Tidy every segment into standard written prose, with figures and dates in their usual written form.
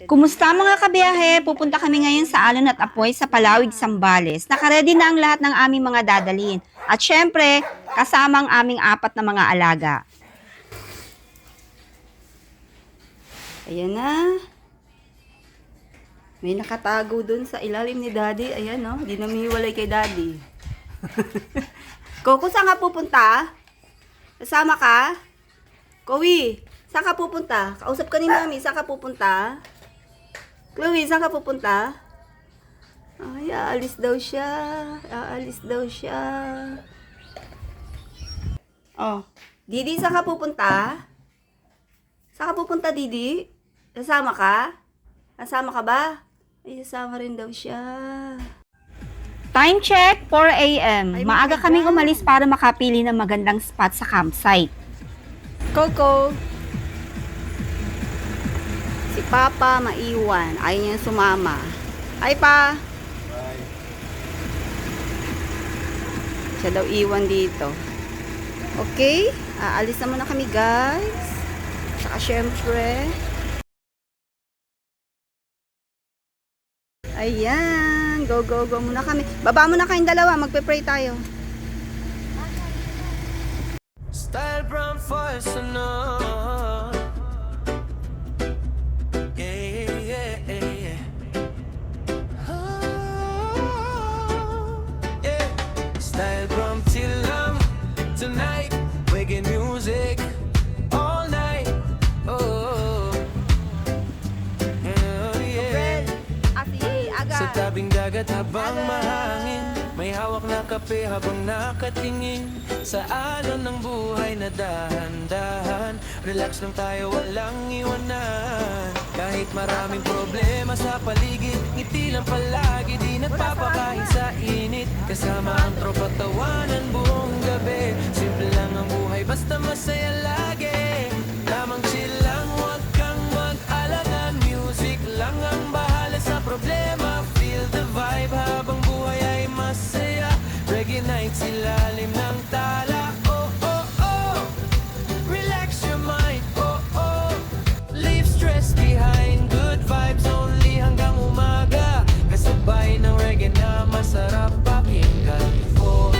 Kumusta mga kabiyahe? Pupunta kami ngayon sa Alon at Apoy sa Palawig, Zambales. Nakaready na ang lahat ng aming mga dadalhin. At syempre, kasama ang aming 4 na mga alaga. Ayan na. May nakatago dun sa ilalim ni Daddy. Ayan no, di na mihiwalay kay Daddy. Coco, saan ka pupunta? Kasama ka? Kowi, saan ka pupunta? Kausap ka ni Mami, saan ka pupunta? Chloe, saan ka pupunta? Ay, aalis daw siya. Aalis daw siya. Oh, Didi, saan ka pupunta? Saan ka pupunta, Didi? Kasama ka? Kasama ka ba? Ay, kasama rin daw siya. Time check, 4 a.m. Maaga kaming umalis para makapili ng magandang spot sa campsite. Coco! Si Papa maiwan. Ayaw niya sumama. Hi, Pa! Bye. Siya daw iwan dito. Okay? Aalis na muna kami, guys. Saka syempre. Ayan. Go, go, go muna kami. Baba muna kayong dalawa. Magpe-pray tayo. Style from first to none. Yeah, yeah, yeah. Oh, yeah. Style from till tonight. Reggae music all night. Oh, yeah. Sa tabing dagat habang mahangin, may hawak na kape habang nakatingin sa alon ng buhay na dahan-dahan. Relax lang tayo, walang iwanan. Kahit maraming problema sa paligid, ngiti lang palagi, di nagpapakain sa init. Kasama ang tropa, tawanan buong gabi. Simple lang ang buhay, basta masaya lagi. Lamang chill lang, huwag kang mag-alala. Music lang ang bahala sa problema. Feel the vibe habang buhay ay masaya. Reggae nights, ilalim ng tala. Oh, oh, oh, relax your mind. Oh, oh, leave stress behind. Good vibes only hanggang umaga. Kasabay ng reggae na masarap pakinggan. Oh,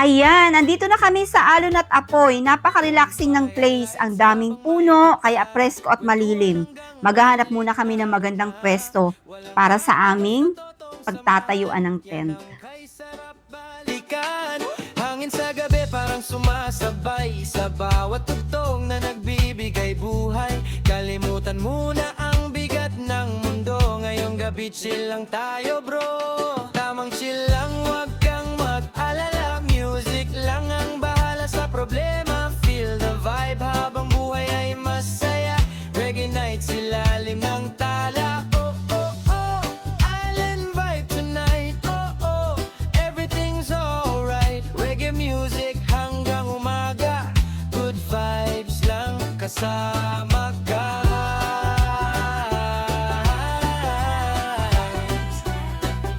Ayan, nandito na kami sa Alon at Apoy. Napaka-relaxing ng place. Ang daming puno, kaya presko at malilim. Maghahanap muna kami ng magandang pwesto para sa aming pagtatayuan ng tent. kay sarap balikan. Hangin sa gabi parang sumasabay sa bawat tugtog na nagbibigay buhay. Kalimutan muna ang bigat ng mundo. Ngayong gabi chill lang tayo bro. Tamang chill lang, wag kang mag-alala. Music lang ang bahala sa problema. Feel the vibe habang buhay ay masaya. Reggae nights, ilalim ng tala. Oh, oh, oh, island vibe tonight. Oh, oh, everything's alright. Reggae music hanggang umaga. Good vibes lang kasama ka.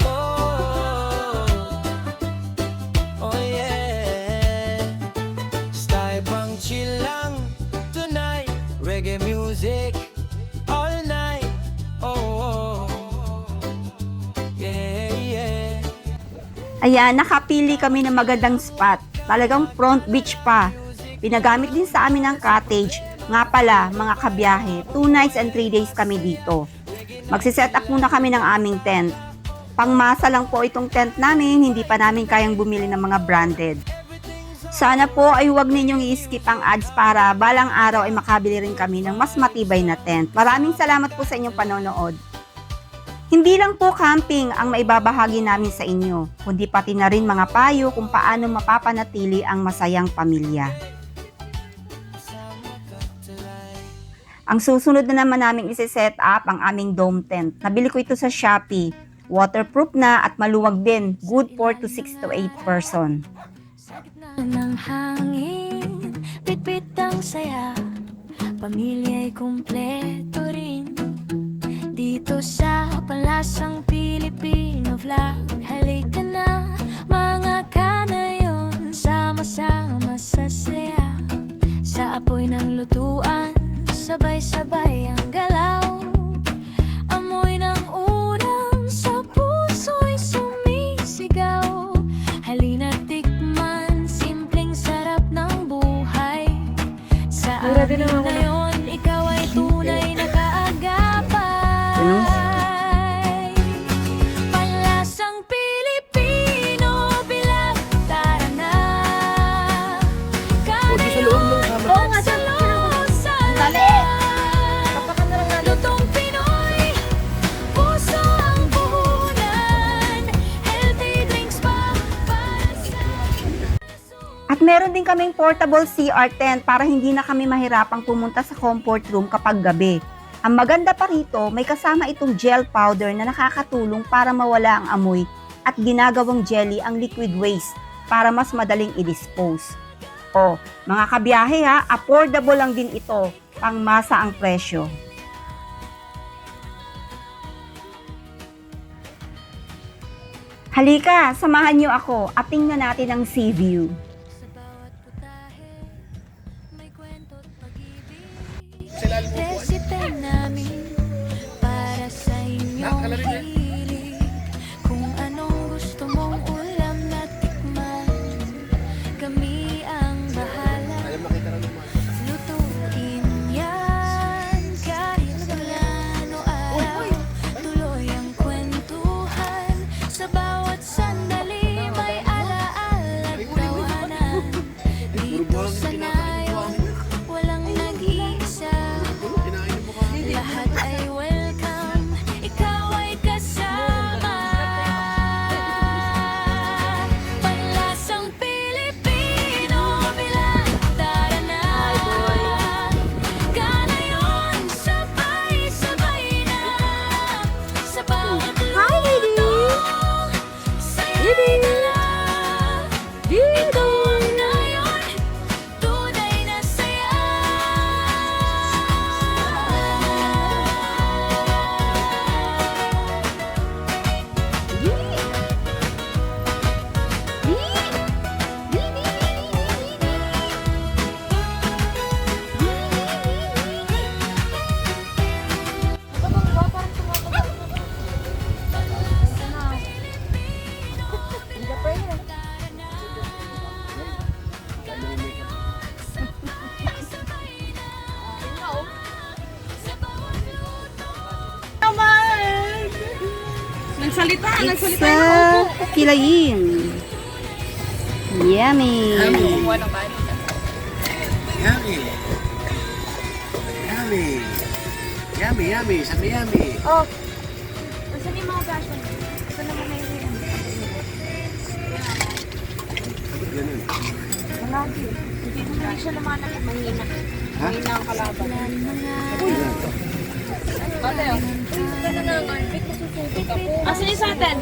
Oh, oh yeah. Style pang chill lang tonight. Reggae music all night. Oh, yeah, yeah. Ayan, nakapili kami ng magandang spot. Talagang front beach pa. Pinagamit din sa amin ng cottage. Nga pala, mga kabiyahe, 2 nights and 3 days kami dito. Magsiset up muna kami ng aming tent. Pangmasa lang po itong tent namin, hindi pa namin kayang bumili ng mga branded. Sana po ay huwag ninyong i-skip ang ads para balang araw ay makabili rin kami ng mas matibay na tent. Maraming salamat po sa inyong panonood. Hindi lang po camping ang maibabahagi namin sa inyo, kundi pati na rin mga payo kung paano mapapanatili ang masayang pamilya. Ang susunod na naman namin isi-set up ang aming dome tent. Nabili ko ito sa Shopee. Waterproof na at maluwag din. Good for to 6 to 8 person. Sa gitna ng hangin, bitbit ang saya. Pamilya'y kumpleto rin. Dito sa Palasang Pilipino Vlog. Halika na, mga kanayon, sama-sama lutuan, sabay-sabay ang galaw. Amoy ng ulam sa puso'y sumisigaw. Halina't tikman, simpleng sarap ng buhay. Sa amin ngayon, ikaw ay tunay na kaagapay. Panlasang Pilipino, bilang tara na. Oo nga, sa lutong Pinoy, puso ang puhunan. Healthy drinks pa para sa At meron din kaming portable CR tent para hindi na kami mahirapang pumunta sa comfort room kapag gabi. Ang maganda pa rito, may kasama itong gel powder na nakakatulong para mawala ang amoy at ginagawang jelly ang liquid waste para mas madaling i-dispose. O, mga kabiyahe ha, affordable lang din ito, pangmasa ang presyo. Halika, samahan niyo ako at tingnan natin ang sea view. Sa bawat putahe, may kwento't pag-ibig. Resipe namin para sa inyong hilig. Kung anong gusto mong ulam na tikman, kami ang bahala. Lutuin yan kahit ulan o araw. Tuloy ang kwentuhan. Sa bawat sandali may alaala at tawanan. Dito sa nayon, walang nag-iisa. Lahat ay welcome, ikaw ay kasama. Panlasang Pilipino, bilang tara na. Gana yun, sabay-sabay na. Sa bawat luto, saya dala. Ito na yun, tunay na saya. Sa Kilayin. Yummy. Yummy. Yummy. Yummy, yummy. Sabi yummy. Oh, saan yung mga gasyon? Ito naman na yung Ganun. Malagi. Hindi siya lumanap at mahina. Ha? Mahina ang kalaban. Asan yung sa atin?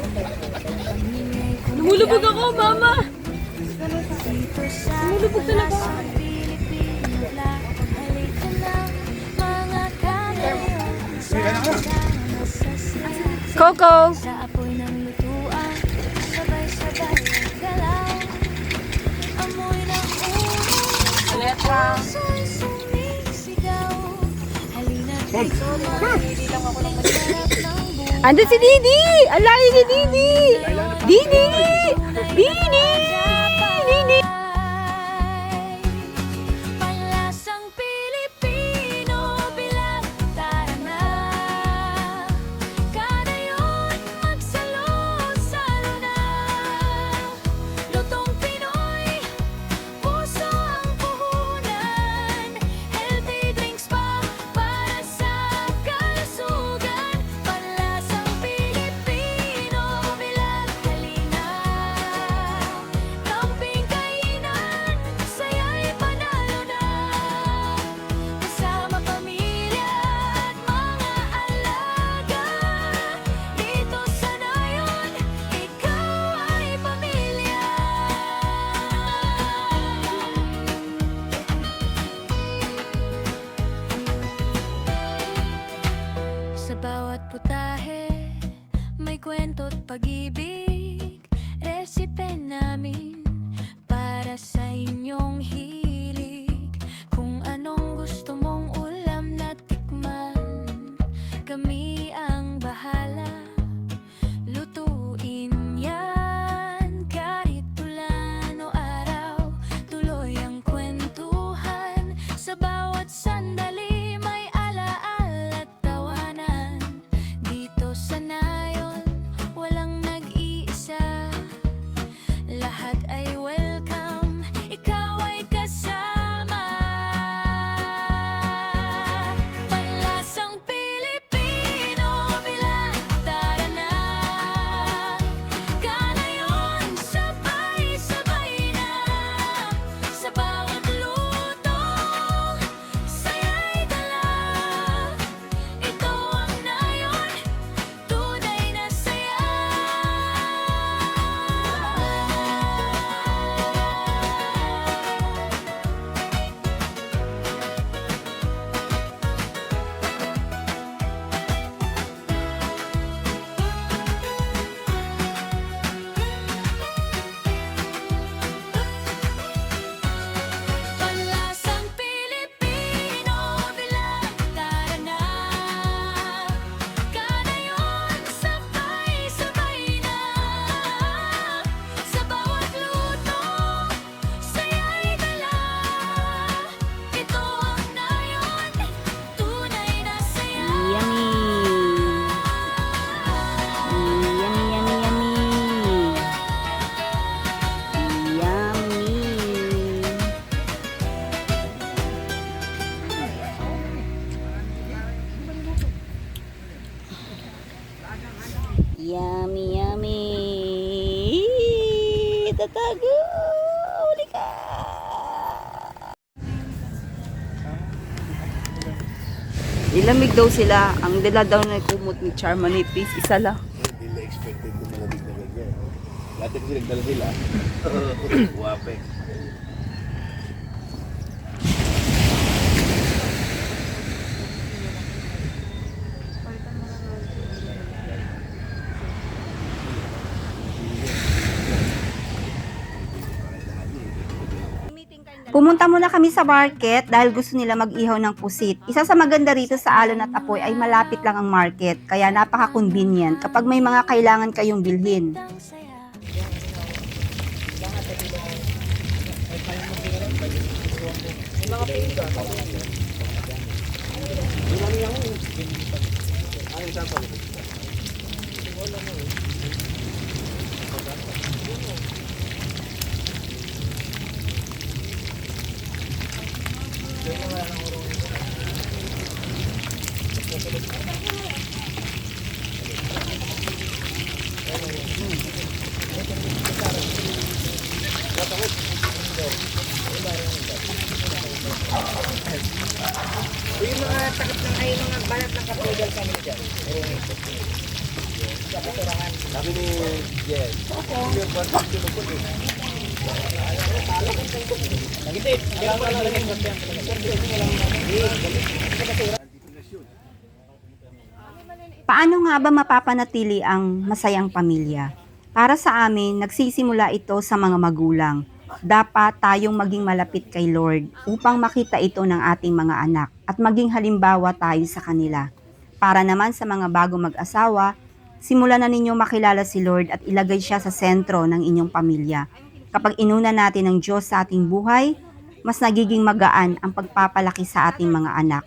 Lumulubog ako, mama! Lumulubog talaga. Coco. Sa apoy ng lutuan, sabay-sabay galaw. Amoy ng ulo, puso'y sumisigaw. Halina't tikman, hindi lang ako ng masarap ng buhay. Andun si Didi! Alay ni Didi! Didi! Didi! Didi! Panlasang Pilipino, bilang tara na. Kada yun, magsalo-salo na. Lutong Pinoy, puso ang puhunan. Healthy drinks pa para sa kalusugan. Panlasang Pilipino, bilang halina. Kamping kainan, saya'y panalo na. Kasama pamilya at mga alaga. Dito sa nayon, ikaw ay pamilya. Sa bawat putahe, may kwento't pag-ibig. Resipe namin para sa inyong hilig. Kung anong gusto Gago! Huli ka! Ilamig daw sila. Ang dala daw na kumot ni Charma ni Peace. Isa lang. Hindi na expected na malamig na ganyan. Dati kasi nagdala sila. Wapek. Pumunta muna kami sa market dahil gusto nila mag-ihaw ng pusit. Isa sa maganda rito sa Alon at Apoy ay malapit lang ang market, kaya napaka-convenient kapag may mga kailangan kayong bilhin. Sabi ni Jess. Paano nga ba mapapanatili ang masayang pamilya? Para sa amin, nagsisimula ito sa mga magulang. Dapat tayong maging malapit kay Lord upang makita ito ng ating mga anak at maging halimbawa tayo sa kanila. Para naman sa mga bago mag-asawa, simulan na ninyong makilala si Lord at ilagay siya sa sentro ng inyong pamilya. Kapag inuna natin ang Diyos sa ating buhay, mas nagiging magaan ang pagpapalaki sa ating mga anak.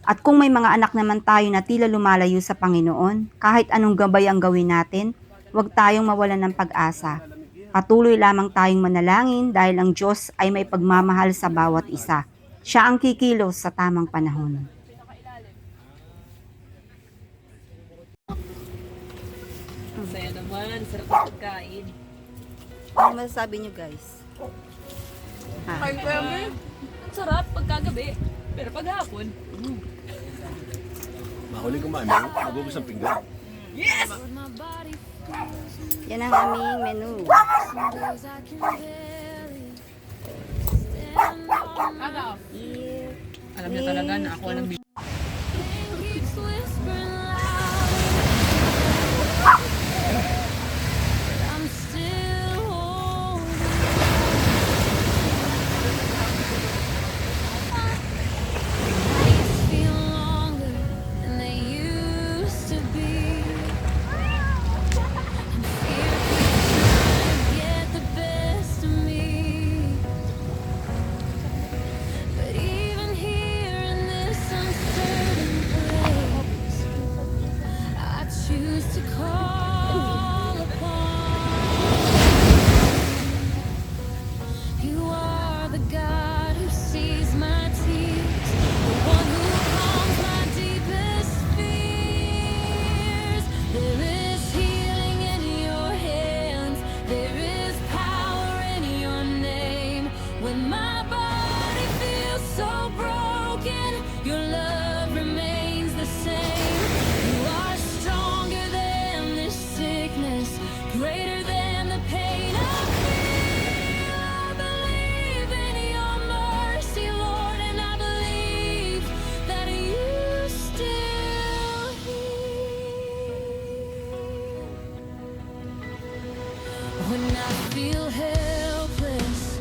At kung may mga anak naman tayo na tila lumalayo sa Panginoon, kahit anong gabay ang gawin natin, huwag tayong mawalan ng pag-asa. Patuloy lamang tayong manalangin dahil ang Diyos ay may pagmamahal sa bawat isa. Siya ang kikilos sa tamang panahon. Saya naman, sarap ng pagkain. Ano masasabi niyo guys? Ay, grabe. Ang sarap pagkagabi. Pero paghapon, Mahuli kumain, magubos ang pinggan. yes! Yan ang aming menu. Aga. Alam niya talaga na ako ang choose to call upon. You are the God who sees my tears, the one who calms my deepest fears. There is healing in your hands, there is power in your name. When my body feels so broken, your love remains the same. You are stronger than this sickness, greater than the pain I feel. I believe in your mercy, Lord, and I believe that you still heal. When I feel helpless,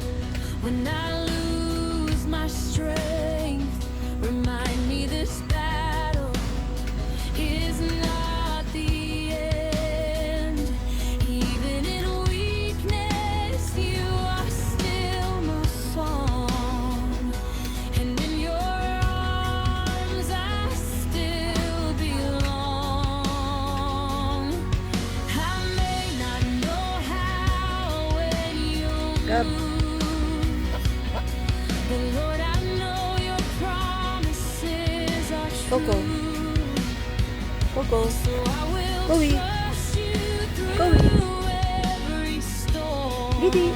when I lose my strength, remind me this battle is not the end. Even in weakness, you are still my song. And in your arms, I still belong. I may not know how when you Gab. move, but Lord, I know your promises are Coco. true. Coco. So I will Chloe. trust you Chloe. through every storm. Didi.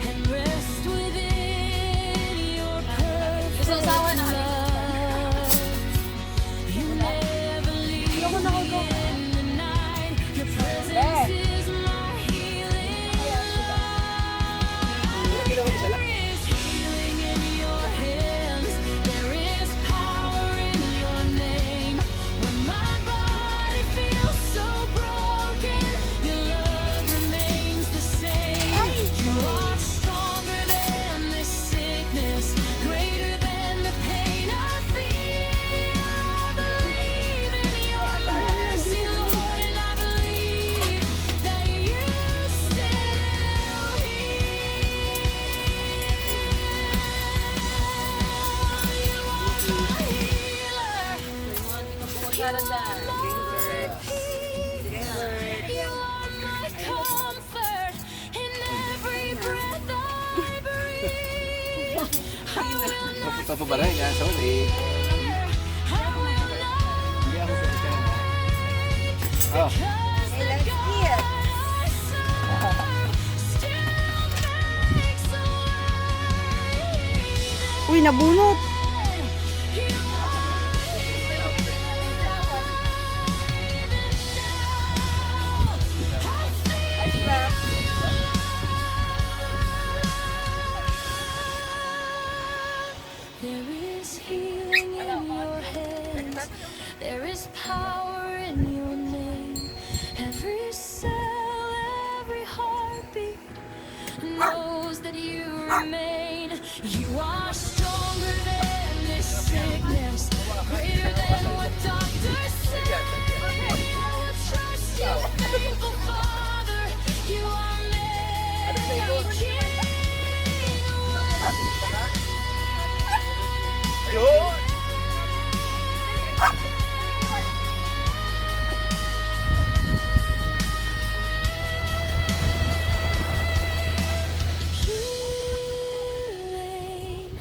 and rest within your perfect love. You never leave me in the night. Your presence is my healing love. There is healing in your hands. There is power in your name. When my body feels so broken, your love remains the same. You are stronger than this sickness, greater than the pain I feel. I believe in your mercy, Lord, and I believe that you still heal. You are my healer. You are my peace. You are my comfort in every breath I breathe. I will not Ito pa ba rin? Yan, sorry. fear. I will not Hindi ako sa Oh. because the God I serve still makes a way. Uy, nabunot. You There is healing in your hands. There is power in your name. Every cell, every heartbeat knows that you remain. You are stronger than this sickness, greater than what doctors say. I will trust you, faithful Father. You are Mary King. Healing,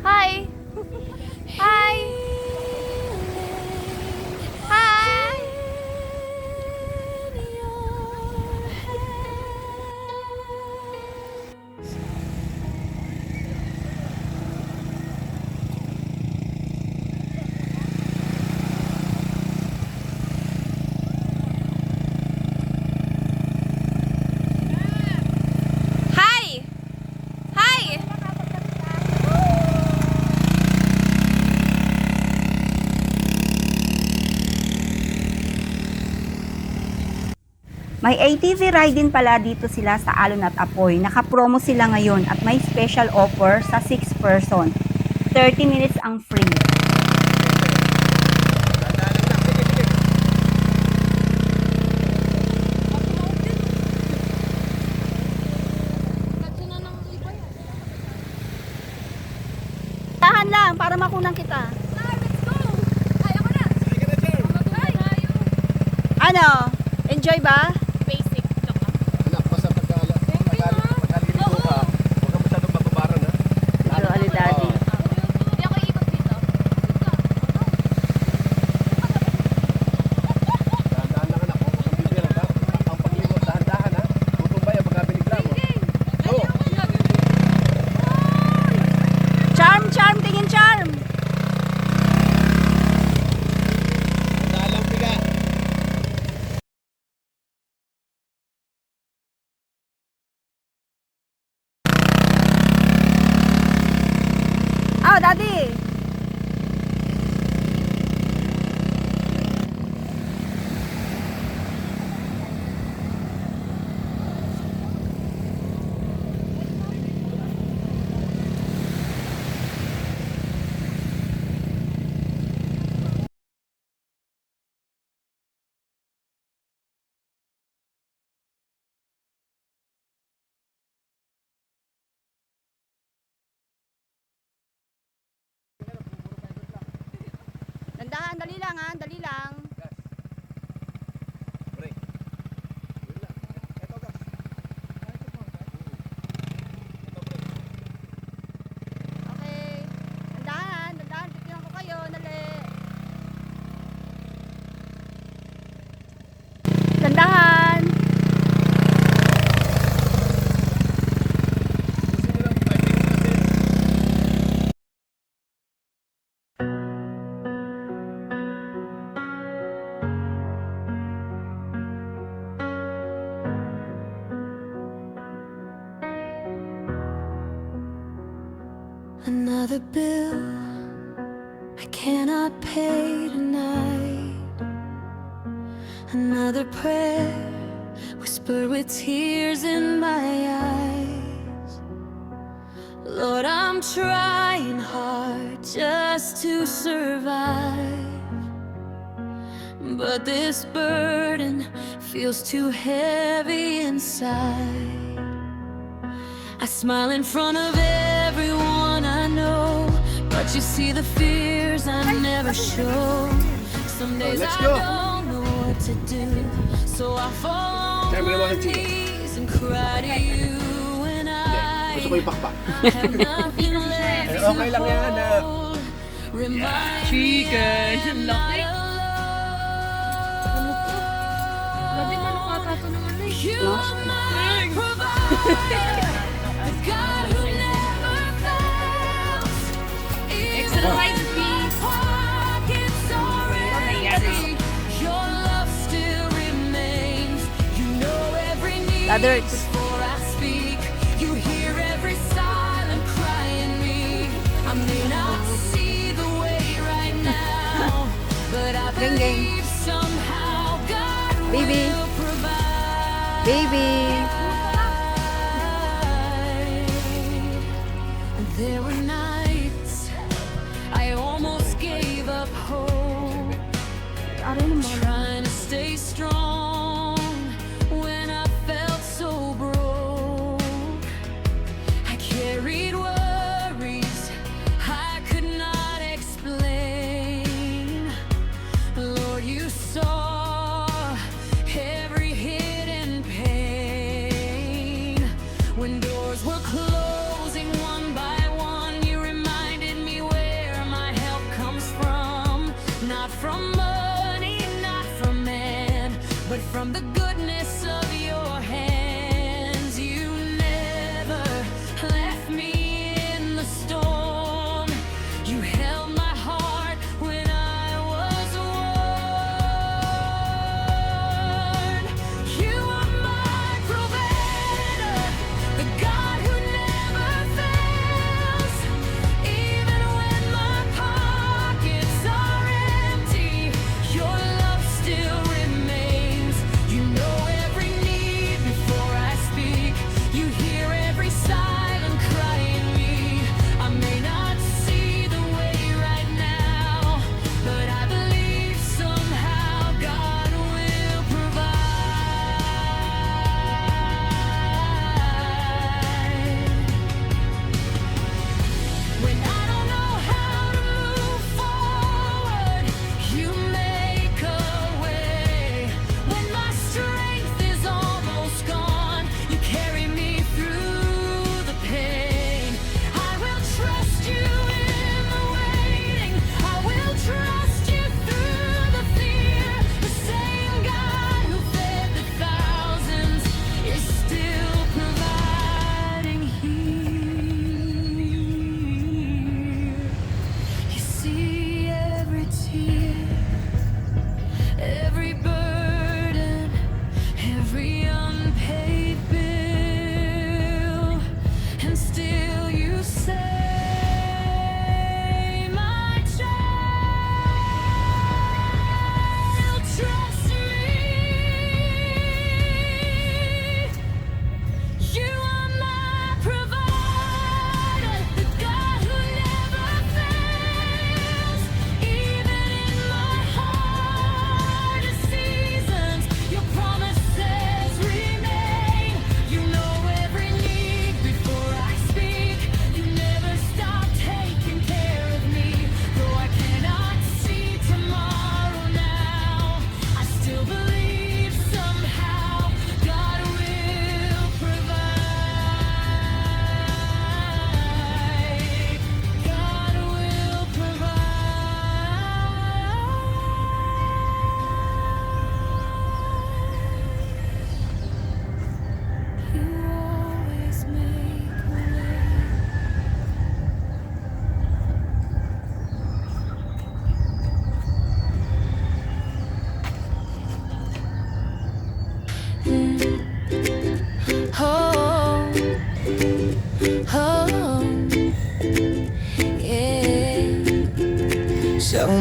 Hi! Hi! Hi! Hi! Hi! May ATV ride din pala dito sila sa Alon at Apoy. Naka-promo sila ngayon at may special offer sa 6 person. 30 minutes ang free. Tahan lang para makunan kita. Ano? Enjoy ba? Basic lang. Anak, basta pagkalito ka, huwag ka masyadong mababaran, ha? Pero ali daddy. Hindi ako ikot dito. Dahan-dahan lang, anak. Huwag kang bibira, ha? Ang paglimot, dahan-dahan, ha? Tutumbay ang pagkabiligla mo. Go! Charm, charm, tingin charm. Dalang piga. Oh, daddy. Dandahan, dali lang ha, dali lang. Break. Yun lang. Ito, gas. Ito, break. Okay. Dandahan, dandahan, bigyan ko kayo. Another bill I cannot pay tonight. Another prayer whispered with tears in my eyes. Lord, I'm trying hard just to survive, but this burden feels too heavy inside. I smile in front of everyone I know, but you see the fears I never show. Some days let's I go. don't know what to do, so I fall Time on na my mga chika. knees and cry to you. And Gusto ko ipakpak. have nothing left Eh, okay lang yan, to ah. hold. Remind Chicken, me I'm laki. not alone. Grabe manok ata ito ng ano eh. You are my provider, the God who never fails. Extra rice, please. Pockets are empty, your love still remains. You know every need Ladder. before I speak. You hear every silent cry in me. I may not see the way right now, but I Gang, gang. believe somehow God Baby. will provide. Baby! There were nights I almost gave up hope, trying to stay strong when I felt so broke. I carried worries I could not explain. Lord, you saw every hidden pain. When doors were closing one by one, you reminded me where my help comes from. Not from money, not from man, but from the goodness of your hands. You never left me in the storm. You held my heart when I was worn. You are my provider, the God who never fails. Even when my pockets are empty, your love still remains. You know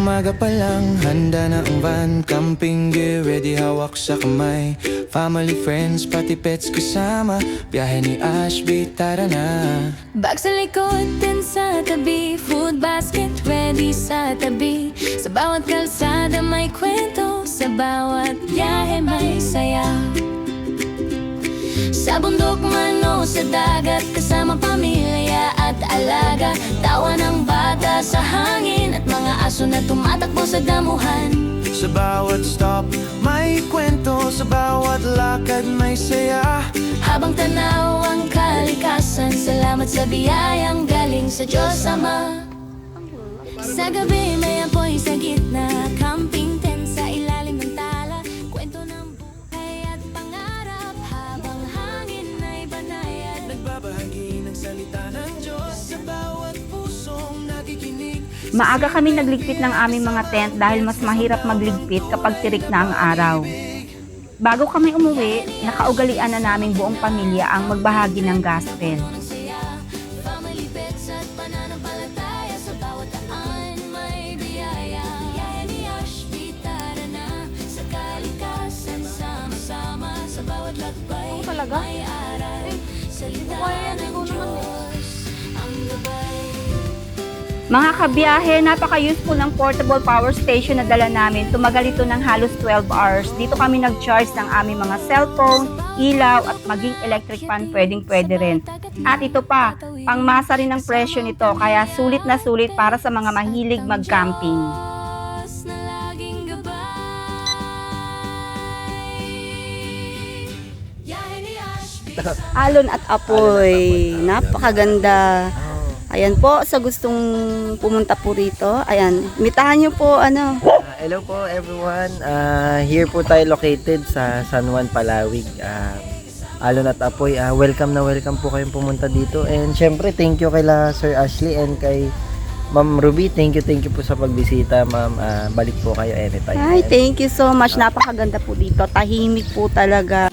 umaga pa lang, handa na ang van. Camping gear, ready hawak sa kamay. Family, friends, pati pets kasama. Biyahe ni Ashby, tara na. Bag sa likod, din sa tabi. Food basket, ready sa tabi. Sa bawat kalsada may kwento. Sa bawat biyahe may saya. Sa bundok man o sa dagat, kasama pamilya at alaga. Tawa ng bata sa hangin at mga aso na tumatakbo sa damuhan. Sa bawat stop, may kwento. Sa bawat lakad, may saya. Habang tanaw ang kalikasan, salamat sa biyayang galing sa Diyos Ama. Sa gabi may apoy sa gitna, camping tent sa ilalim ng tala. Kwento ng buhay at pangarap, habang hangin ay banayad. Nagbabahagi ng salita ng Diyos sa bawat pusong nakikinig. Maaga kami nagligpit ng aming mga tent dahil mas mahirap magligpit kapag tirik na ang araw. Bago kami umuwi, nakaugalian na naming buong pamilya ang magbahagi ng gospel. Ng saya, family pets at pananampalataya. Sa bawat daan may biyaya. Biyaya ni Ashby, tara na. Sa kalikasan, sama-sama. Sa bawat lakbay talaga? may aral. Salita kaya yan, ng ikaw naman Diyos ang gabay. Mga kabiyahe, napaka-useful ng portable power station na dala namin. Tumagal ito ng halos 12 hours. Dito kami nag-charge ng aming mga cellphone, ilaw, at maging electric fan pwedeng-pwede rin. At ito pa, pangmasa rin ang presyo nito, kaya sulit na sulit para sa mga mahilig mag-camping. Diyos na laging gabay. Biyaya ni Ashby. Alon at apoy, napakaganda. Ayan po, sa gustong pumunta po rito, ayan, imitahan nyo po, ano. Hello po everyone. Here po tayo located sa San Juan, Palawig. Alon at Apoy. Welcome na welcome po kayong pumunta dito. And syempre, thank you kay Sir Ashley and kay Ma'am Ruby. Thank you po sa pagbisita, Ma'am. Balik po kayo anytime. Ay, thank you so much. Napakaganda po dito. Tahimik po talaga.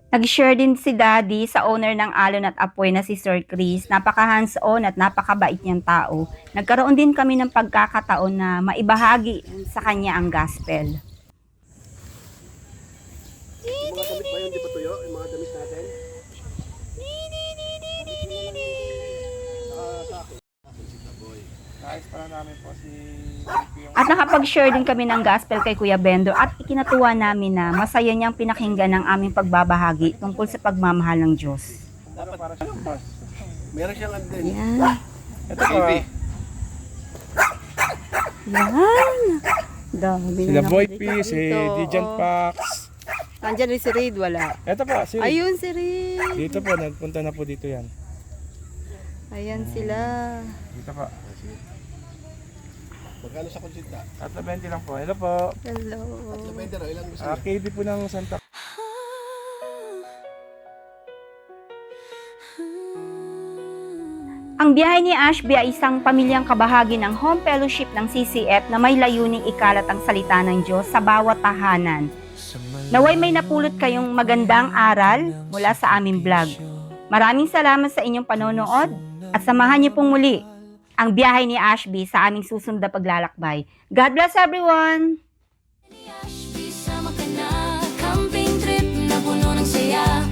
Nag-share din si Daddy sa owner ng Alon at Apoy na si Sir Chris. Napaka hands-on at napakabait niyang tao. Nagkaroon din kami ng pagkakataon na maibahagi sa kanya ang gospel. Yung mga damit ba yun, di ba tuyo? Yung mga damit natin? At nakapag-share din kami ng gospel kay Kuya Bendo at ikinatuwa namin na masaya niyang pinakinggan ang aming pagbabahagi tungkol sa pagmamahal ng Diyos. Meron siyang ano din. Yan. Ito pa. Yan. Dami Sila na Boy nakikita P, si dito. Dijan Oo. Pax. Nandyan rin si Reid, wala. Eto po, si Ayun si Reid. Dito po, nagpunta na po dito yan. Ayan sila. Dito po. Magkano sa konsinta? At 20 lang po. Hello po. Hello. Lavender, ilang gusto niya? KB po ng Santa. Ang biyahe ni Ashby ay isang pamilyang kabahagi ng home fellowship ng CCF na may layuning ikalat ang salita ng Diyos sa bawat tahanan. Naway may napulot kayong magandang aral mula sa aming vlog. Maraming salamat sa inyong panonood at samahan niyo pong muli ang biyahe ni Ashby sa aming susunod na paglalakbay. God bless everyone! Ashby, sama ka na. Camping trip na puno ng saya.